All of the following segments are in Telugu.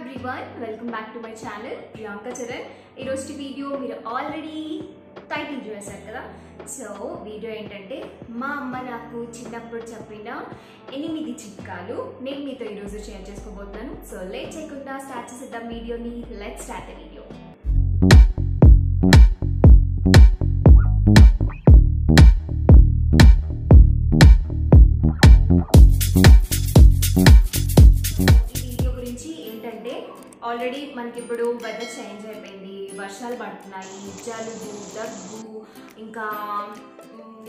everyone, welcome back to my channel Priyanka Charan. ఈ రోజు వీడియో మీరు ఆల్రెడీ టైటిల్ చూసారు కదా. సో వీడియో ఏంటంటే మా అమ్మ నాకు చిన్నప్పుడు చెప్పిన 8 చిట్కాలు నేను మీతో ఈరోజు షేర్ చేసుకోబోతున్నాను. సో లేట్ చేయకుండా స్టార్ట్ చేసేద్దాం వీడియోని. Let's start the video. Already మనకి ఇప్పుడు వెదర్ చేంజ్ అయిపోయింది, వర్షాలు పడుతున్నాయి, జలుబు దగ్గు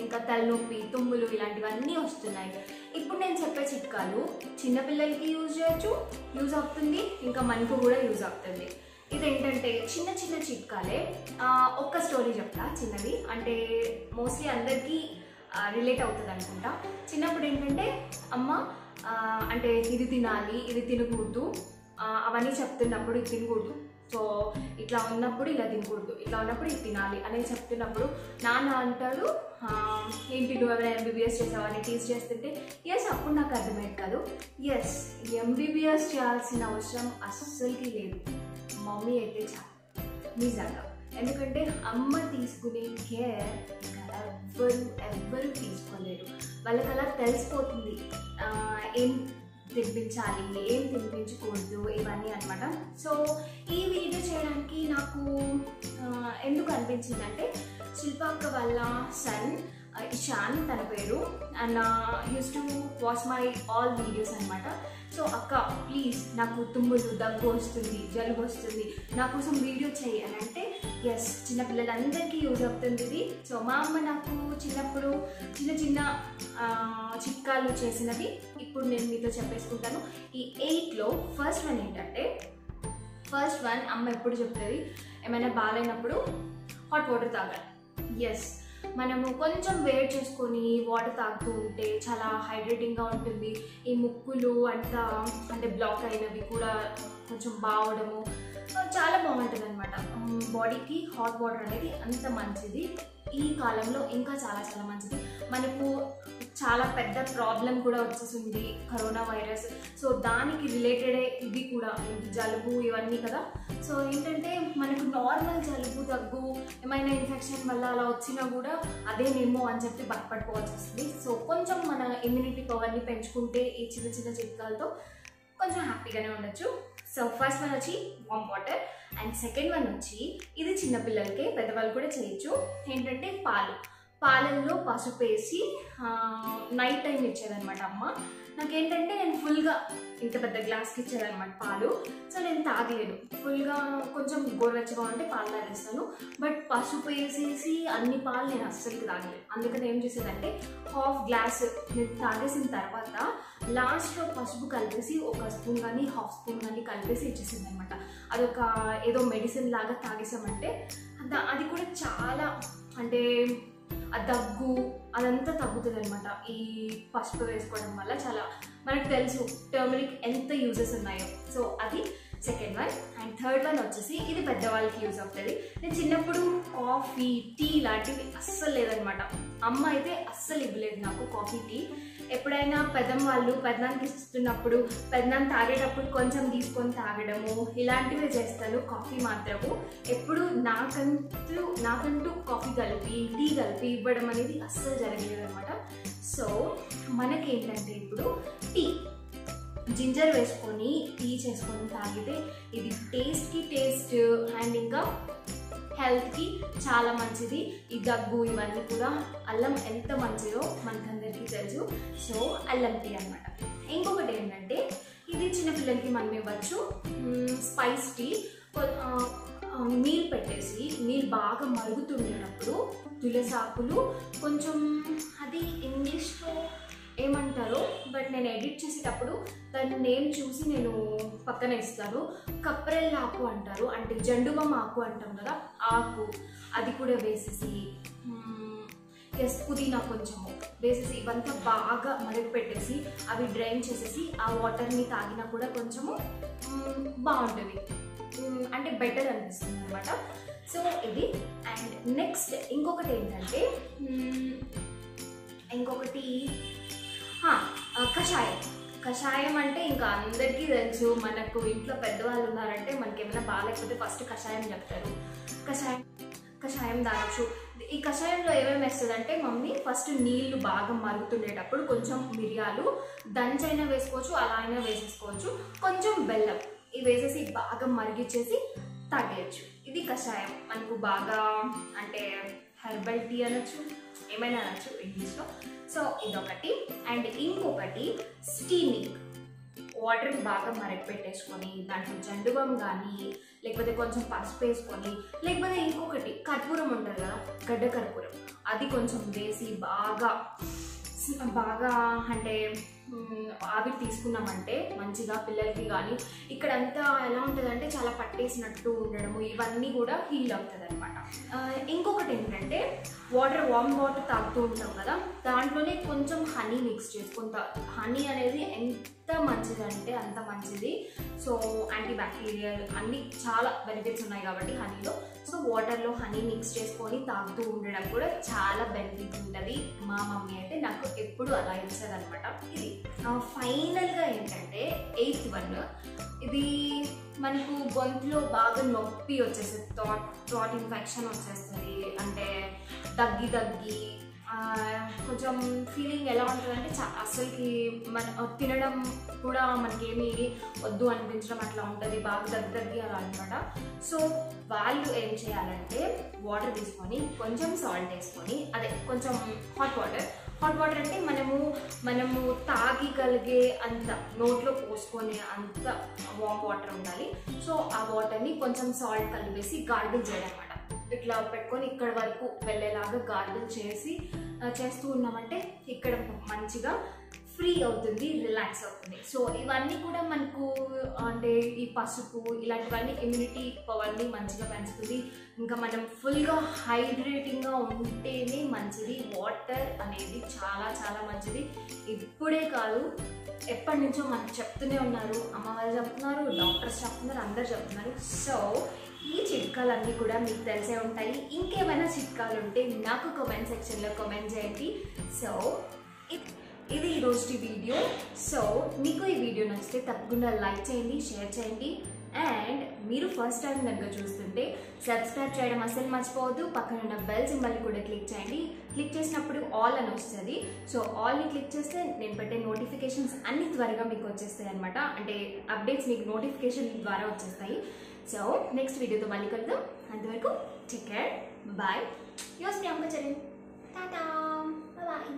ఇంకా తలనొప్పి తుమ్ములు ఇలాంటివన్నీ వస్తున్నాయి. ఇప్పుడు నేను చెప్పే చిట్కాలు చిన్నపిల్లలకి యూజ్ చేయొచ్చు, యూజ్ అవుతుంది, ఇంకా మనకు కూడా యూజ్ అవుతుంది. ఇదేంటంటే చిన్న చిన్న చిట్కాలే. ఒక్క స్టోరీ చెప్తా చిన్నది, అంటే మోస్ట్లీ అందరికీ రిలేట్ అవుతుంది అనుకుంటా. చిన్నప్పుడు ఏంటంటే అమ్మ అంటే ఇది తినాలి, ఇది తినకూడదు అవన్నీ చెప్తున్నప్పుడు ఇది తినకూడదు, సో ఇట్లా ఉన్నప్పుడు ఇలా తినకూడదు, ఇట్లా ఉన్నప్పుడు ఇది తినాలి అనేది చెప్తున్నప్పుడు నాన్న అంటాడు, ఏంటి నువ్వు ఎవరైనా ఎంబీబీఎస్ చేసావని టీచ్ చేస్తుంటే ఎస్ అప్పుడు నాకు అర్థమయ్యేది కాదు. ఎస్ ఎంబీబీఎస్ చేయాల్సిన అవసరం అస్సలకి లేదు, మమ్మీ అయితే చాలు నిజంగా. ఎందుకంటే అమ్మ తీసుకునే కేర్ ఎవ్వరు తీసుకోలేరు. వాళ్ళకి అలా తెలిసిపోతుంది ఏం తినిపించాలి, ఏం తినిపించకూడదు, ఇవన్నీ అనమాట. సో ఈ వీడియో చేయడానికి నాకు ఎందుకు అనిపించిందంటే శిల్పాక్క వాళ్ళ సన్ ఇషాన్ తన పేరు, and use to watch my all videos అనమాట. సో అక్క ప్లీజ్ నాకు తుమ్ములు దగ్గు వస్తుంది, జలుబు వస్తుంది, నా కోసం వీడియో చేయి అని అంటే ఎస్ చిన్నపిల్లలందరికీ యూజ్ అవుతుంది ఇది. సో మా అమ్మ నాకు చిన్నప్పుడు చిన్న చిన్న చిట్కాలు చేసినవి ఇప్పుడు నేను మీతో చెప్పేసుకుంటాను. ఈ 8లో ఫస్ట్ వన్ ఏంటంటే, ఫస్ట్ వన్ అమ్మ ఎప్పుడు చెప్తుంది, ఏమైనా బాగాలేనప్పుడు హాట్ వాటర్ తాగాలి. ఎస్ మనము కొంచెం వేడి చేసుకొని వాటర్ తాగుతూ ఉంటే చాలా హైడ్రేటింగ్గా ఉంటుంది. ఈ ముక్కులు అంతా అంటే బ్లాక్ అయినవి కూడా కొంచెం బాగవడము చాలా బాగుంటుంది అనమాట. బాడీకి హాట్ వాటర్ అనేది అంత మంచిది. ఈ కాలంలో ఇంకా చాలా చాలా మంచిది. మనకు చాలా పెద్ద ప్రాబ్లం కూడా వచ్చేసింది కరోనా వైరస్. సో దానికి రిలేటెడే ఇది కూడా, జలుబు ఇవన్నీ కదా. సో ఏంటంటే మనకు నార్మల్ జలుబు దగ్గు ఏమైనా ఇన్ఫెక్షన్ వల్ల అలా వచ్చినా కూడా అదేనేమో అని చెప్పి భయపడిపోవాల్సి వస్తుంది. సో కొంచెం మన ఇమ్యూనిటీ పవర్ని పెంచుకుంటే ఈ చిన్న చిన్న చిట్కాలతో కొంచెం హ్యాపీగానే ఉండొచ్చు. సో ఫస్ట్ వన్ వచ్చి warm water, and second one వచ్చి ఇది చిన్నపిల్లలకే, పెద్దవాళ్ళు కూడా చేయొచ్చు. ఏంటంటే పాలల్లో పసుపు వేసి నైట్ టైం ఇచ్చేదనమాట అమ్మ. నాకేంటంటే నేను ఫుల్గా ఇంత పెద్ద గ్లాస్కి ఇచ్చేదనమాట పాలు. సో నేను తాగలేను, ఫుల్గా కొంచెం గోరువెచ్చగా ఉంటే పాలు తాగేస్తాను. బట్ పసుపు వేసేసి అన్ని పాలు నేను అస్సలు తాగలేను. అందుకని ఏం చేసేదంటే హాఫ్ గ్లాస్ నేను తాగేసిన తర్వాత లాస్ట్లో పసుపు కలిపేసి 1 స్పూన్ కానీ హాఫ్ స్పూన్ కానీ కలిపేసి ఇచ్చేసింది అనమాట. అదొక ఏదో మెడిసిన్ లాగా తాగేసామంటే అది కూడా చాలా అంటే ఆ దగ్గు అదంతా తగ్గుతుంది అనమాట. ఈ పసుపు వేసుకోవడం వల్ల చాలా మనకు తెలుసు టర్మరిక్ ఎంత యూజెస్ ఉన్నాయో. సో అది second one. And third one వచ్చేసి ఇది పెద్దవాళ్ళకి యూజ్ అవుతుంది. నేను చిన్నప్పుడు కాఫీ టీ లాంటివి అస్సలు లేదనమాట. అమ్మ అయితే అస్సలు ఇవ్వలేదు నాకు కాఫీ టీ. ఎప్పుడైనా పెద్దనాన్నకి ఇస్తున్నప్పుడు పెద్దనాన్న తాగేటప్పుడు కొంచెం తీసుకొని తాగడము ఇలాంటివే చేస్తాను. కాఫీ మాత్రము ఎప్పుడు నాకంటూ కాఫీ కలిపి టీ కలిపి ఇవ్వడం అనేది అస్సలు జరగలేదు అనమాట. సో మనకేంటంటే ఇప్పుడు టీ జింజర్ వేసుకొని టీ చేసుకొని తాగితే ఇది టేస్ట్కి టేస్ట్ అండ్ ఇంకా హెల్త్కి చాలా మంచిది. ఈ దగ్గు ఇవన్నీ కూడా అల్లం ఎంత మంచిదో మనకందరికీ తెలుసు. సో అల్లం టీ అనమాట. ఇంకొకటి ఏంటంటే ఇది చిన్నపిల్లలకి మనం ఇవ్వచ్చు. స్పైస్ టీ నీళ్ళు పెట్టేసి నీళ్ళు బాగా మరుగుతుండేటప్పుడు తులసి ఆకులు కొంచెం, అది ఇంగ్లీష్లో ఏమంటారో బట్ నేను ఎడిట్ చేసేటప్పుడు దాని నేమ్ చూసి నేను పక్కన ఇస్తాను. కప్రెల్ ఆకు అంటారు, అంటే జండుబామ్ ఆకు అంటాం కదా, ఆకు అది కూడా వేసేసి పుదీనా కొంచెము వేసేసి ఇవంతా బాగా మరుగు పెట్టేసి అవి డ్రైన్ చేసేసి ఆ వాటర్ని తాగినా కూడా కొంచెము బాగుంటుంది, అంటే బెటర్ అనిపిస్తుంది అనమాట. సో ఇది. అండ్ నెక్స్ట్ ఇంకొకటి ఏంటంటే కషాయం కషాయం అంటే ఇంకా అందరికీ తెలుసు. మనకు ఇంట్లో పెద్దవాళ్ళు ఉన్నారంటే మనకి ఏమైనా బాగాలేకపోతే ఫస్ట్ కషాయం చెప్తారు. కషాయం తాగొచ్చు. ఈ కషాయంలో ఏమేమి వేస్తుంది అంటే మమ్మీ ఫస్ట్ నీళ్లు బాగా మరుగుతుండేటప్పుడు కొంచెం మిరియాలు దంచైనా వేసుకోవచ్చు, అలా అయినా వేసేసుకోవచ్చు, కొంచెం బెల్లం ఇవి వేసేసి బాగా మరిగిచ్చేసి తాగేయచ్చు. ఇది కషాయం. మనకు బాగా అంటే హెర్బల్ టీ అనొచ్చు, ఏమైనా అనొచ్చు ఇంగ్లీష్లో. సో ఇదొకటి. అండ్ ఇంకొకటి స్టీమింగ్. వాటర్ బాగా మరగపెట్టేసుకొని దాంట్లో జండుబాం కానీ లేకపోతే కొంచెం పసుపు వేసుకొని, లేకపోతే ఇంకొకటి కర్పూరం ఉంటుంది కదా, గడ్డ కర్పూరం, అది కొంచెం వేసి బాగా అంటే ఆవిరి తీసుకున్నామంటే మంచిగా పిల్లలకి కానీ ఇక్కడంతా ఎలా ఉంటుందంటే చాలా పట్టేసినట్టు ఉండడము ఇవన్నీ కూడా హీల్ అవుతుంది అనమాట. ఇంకొకటి ఏంటంటే వామ్ వాటర్ తాగుతూ ఉంటాం కదా, దాంట్లోనే కొంచెం హనీ మిక్స్ చేసుకుంటా. హనీ అనేది ఎంత మంచిది అంటే అంత మంచిది. సో యాంటీ బ్యాక్టీరియల్ అన్ని చాలా బెనిఫిట్స్ ఉన్నాయి కాబట్టి హనీలో. సో వాటర్లో హనీ మిక్స్ చేసుకొని తాగుతూ ఉండడం కూడా చాలా బెనిఫిట్ ఉంటుంది. మా మమ్మీ అయితే నాకు ఎప్పుడు అలా ఇస్తుంది అనమాట. ఇది ఫైనల్గా ఏంటంటే 8th వన్. ఇది మనకు గొంతులో బాగా నొప్పి వచ్చేస్తుంది, థ్రాట్ ఇన్ఫెక్షన్ వచ్చేస్తుంది, అంటే దగ్గి కొంచెం ఫీలింగ్ ఎలా ఉంటుందంటే అసలుకి మన తినడం కూడా మనకేమి వద్దు అనిపించడం అట్లా ఉంటుంది, బాగా దగ్గి అలా అనమాట. సో వాళ్ళు ఏం చేయాలంటే వాటర్ తీసుకొని కొంచెం సాల్ట్ వేసుకొని, అదే కొంచెం హాట్ వాటర్ అంటే మనము తాగగలిగే అంత నోట్లో పోసుకొని అంత వామ్ వాటర్ ఉండాలి. సో ఆ వాటర్ని కొంచెం సాల్ట్ కలిపేసి గార్గిల్ చేయడం అనమాట. ఇట్లా పెట్టుకొని ఇక్కడ వరకు వెళ్ళేలాగా గార్గిల్ చేస్తూ ఉన్నామంటే ఇక్కడ మంచిగా ఫ్రీ అవుతుంది, రిలాక్స్ అవుతుంది. సో ఇవన్నీ కూడా మనకు అంటే ఈ పసుపు ఇలాంటివన్నీ ఇమ్యూనిటీ పవర్ని మంచిగా పెంచుతుంది. ఇంకా మనం ఫుల్గా హైడ్రేటింగ్గా ఉంటేనే మంచిది. వాటర్ అనేది చాలా చాలా మంచిది. ఇప్పుడే కాదు, ఎప్పటి నుంచో మనకు చెప్తూనే ఉన్నారు, అమ్మ వాళ్ళు చెప్తున్నారు, డాక్టర్స్ చెప్తున్నారు, అందరు చెప్తున్నారు. సో ఈ చిట్కాలన్నీ కూడా మీకు తెలిసే ఉంటాయి. ఇంకేమైనా చిట్కాలు ఉంటే నాకు కామెంట్ సెక్షన్లో కామెంట్ చేయండి. సో ఇది ఈరోజు వీడియో. సో మీకు ఈ వీడియో నచ్చితే తప్పకుండా లైక్ చేయండి, షేర్ చేయండి. అండ్ మీరు ఫస్ట్ టైం కనుక చూస్తుంటే సబ్స్క్రైబ్ చేయడం అసలు మర్చిపోవద్దు. పక్కన ఉన్న బెల్ సింబల్ని కూడా క్లిక్ చేయండి. క్లిక్ చేసినప్పుడు ఆల్ అని వస్తుంది. సో ఆల్ని క్లిక్ చేస్తే నేను పెట్టే నోటిఫికేషన్స్ అన్ని త్వరగా మీకు వచ్చేస్తాయి అనమాట. అంటే అప్డేట్స్ మీకు నోటిఫికేషన్ ద్వారా వచ్చేస్తాయి. సో నెక్స్ట్ వీడియోతో మళ్ళీ కలుద్దాం. అంతవరకు take care, bye. Yours Priyanka Charan. టాటా, బాయ్.